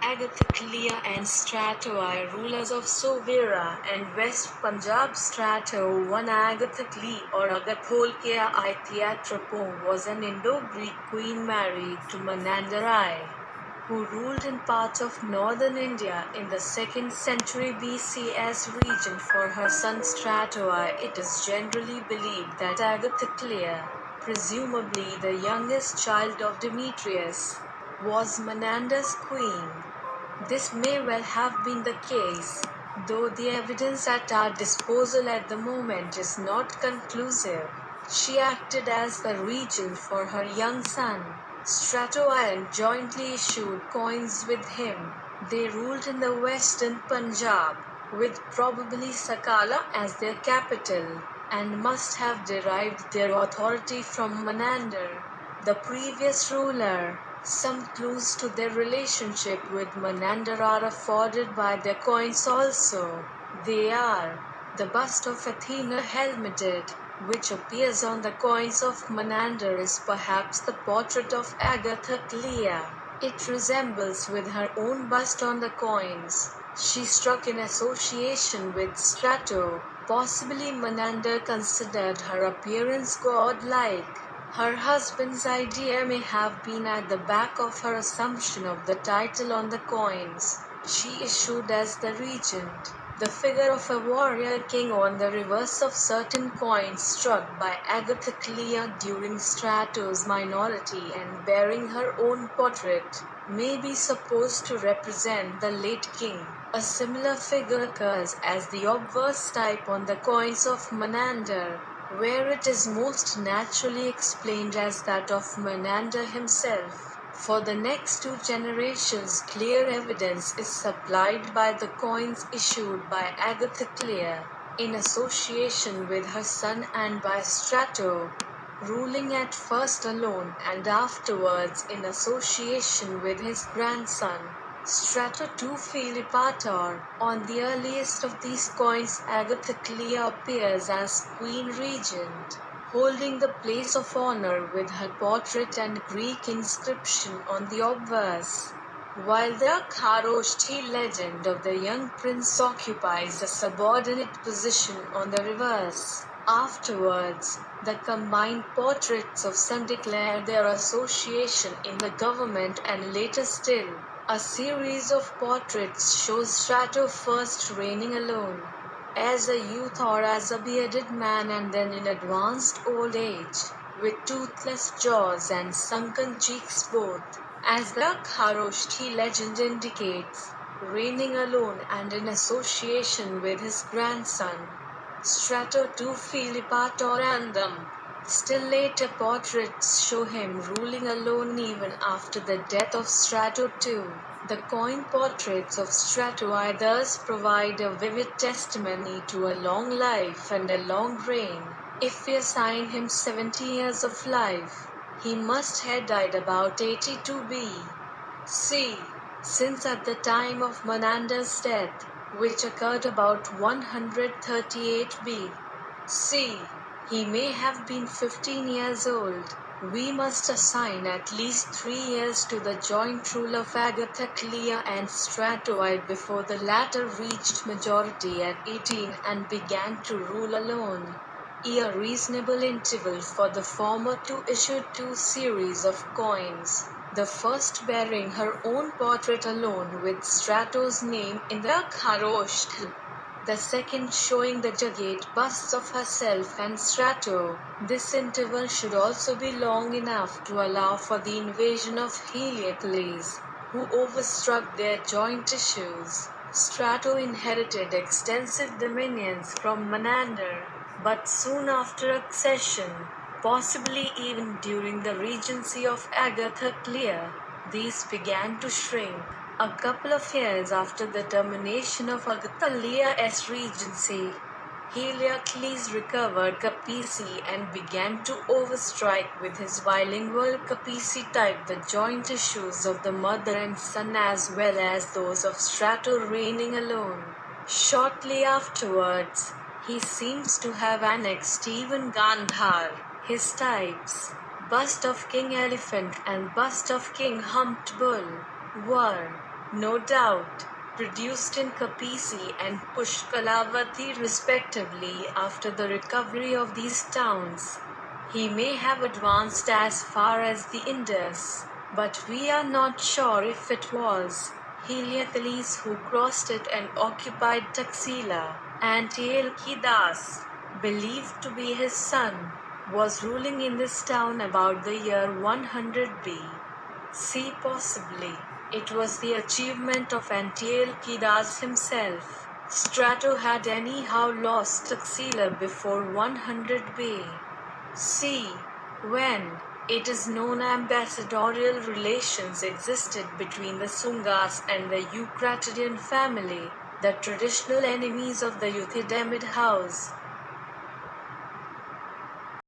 Agathocleia and Strato I, rulers of Sauvira and West Punjab. Strato I Agathocleia or Agathocleia I Theatropos was an Indo-Greek queen married to Menander I, who ruled in parts of northern India in the 2nd century BC as regent for her son Strato I. It is generally believed that Agathocleia, presumably the youngest child of Demetrius, was Menander's queen. This may well have been the case, though the evidence at our disposal at the moment is not conclusive. She acted as the regent for her young son, Strato I, and jointly issued coins with him. They ruled in the western Punjab, with probably Sakala as their capital, and must have derived their authority from Menander, the previous ruler. Some clues to their relationship with Menander are afforded by their coins also. They are: the bust of Athena helmeted, which appears on the coins of Menander, is perhaps the portrait of Agathocleia. It resembles with her own bust on the coins. She struck in association with Strato. Possibly Menander considered her appearance godlike. Her husband's idea may have been at the back of her assumption of the title on the coins she issued as the regent. The figure of a warrior king on the reverse of certain coins struck by Agathocleia during Strato's minority and bearing her own portrait may be supposed to represent the late king. A similar figure occurs as the obverse type on the coins of Menander, where it is most naturally explained as that of Menander himself. For the next 2 generations, clear evidence is supplied by the coins issued by Agathocleia, in association with her son, and by Strato, ruling at first alone and afterwards in association with his grandson, Strato II Philopator. On the earliest of these coins, Agathocleia appears as Queen Regent, holding the place of honor with her portrait and Greek inscription on the obverse, while the Kharoshthi legend of the young prince occupies a subordinate position on the reverse. Afterwards, the combined portraits of some declare their association in the government, and later still, a series of portraits shows Strato first reigning alone, as a youth or as a bearded man, and then in advanced old age, with toothless jaws and sunken cheeks both, as the Kharoshthi legend indicates, reigning alone and in association with his grandson, Strato II Philopator, and them. Still later portraits show him ruling alone even after the death of Strato II. The coin portraits of Strato I thus provide a vivid testimony to a long life and a long reign. If we assign him 70 years of life, he must have died about 82 B.C., since at the time of Menander's death, which occurred about 138 B.C., he may have been 15 years old. We must assign at least 3 years to the joint rule of Agathocleia and Strato I before the latter reached majority at 18 and began to rule alone. A reasonable interval for the former to issue 2 series of coins, the first bearing her own portrait alone with Strato's name in the Kharoshthl, the second showing the jugate busts of herself and Strato. This interval should also be long enough to allow for the invasion of Heliocles, who overstruck their joint issues. Strato inherited extensive dominions from Menander, but soon after accession, possibly even during the regency of Agathocleia, these began to shrink. A couple of years after the termination of Agathocleia's regency, Heliocles recovered Kapisi and began to overstrike with his bilingual Kapisi type the joint issues of the mother and son as well as those of Strato reigning alone. Shortly afterwards, he seems to have annexed even Gandhar. His types, bust of King Elephant and bust of King Humped Bull, were no doubt, produced in Kapisi and Pushkalavati respectively after the recovery of these towns. He may have advanced as far as the Indus, but we are not sure if it was Heliocles who crossed it and occupied Taxila, and Heliocles, believed to be his son, was ruling in this town about the year 100 B.C. Possibly, it was the achievement of Antiochus himself. Strato had anyhow lost Taxila before 100 B.C. when, it is known, ambassadorial relations existed between the Sungas and the Eucratidian family, the traditional enemies of the Euthydemid house.